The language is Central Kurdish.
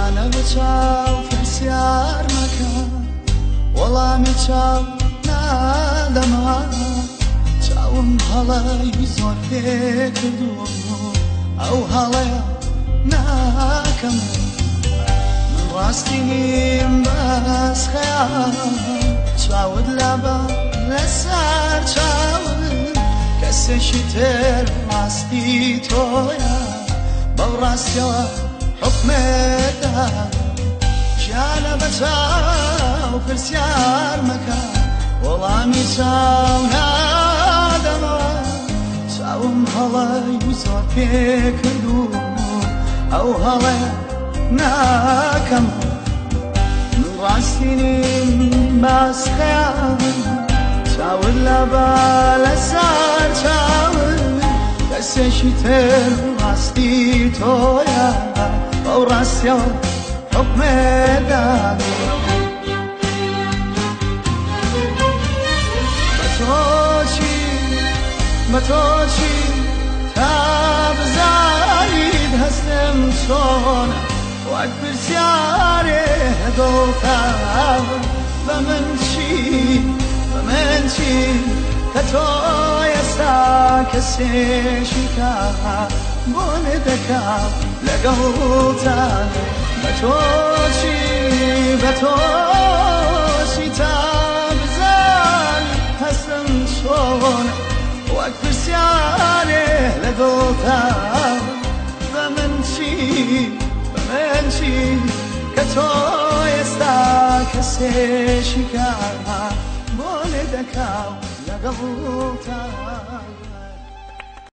جانە بچاو پرسیار مەکە وەڵامی چاو نادەما چاوم هەڵەی زۆر پێ کردووە ئەو هەڵەیە ناکەم من ڕاستی نیم بەس خەیاڵ چاوت لەبە لەسەر چاوت کەسێکی تر ڕاستی تۆیە بەو ڕاستیەوە حکمێدا گیانە بەچاو پرسیار مەکە وەڵامی چاو نادەمەوە چاوم هەڵەی زۆر پێ کردووە ئەو هەڵەیە ناکەم من ڕاستی نیم بەس خەیاڵ چاوت لەبە لەسەر چاوت کەسێکی تر ڕاستی تۆیە بەو ڕاستیەوە حکمێدا بە تۆچی تا بزانیت هەستم چۆنە وەک پرسیارێ دڵتەوە بە من چی کە تۆ ئێستا کەسێکی کا بۆ نەدەکاو لەگەڵتان بە تۆچی تا بزانی هەستم چۆنە وەک پرسیارێ لەگەڵتان بە من چی کە تۆ ئێستا کەسێکی کا بۆ نەدەکاو لەگەڵتان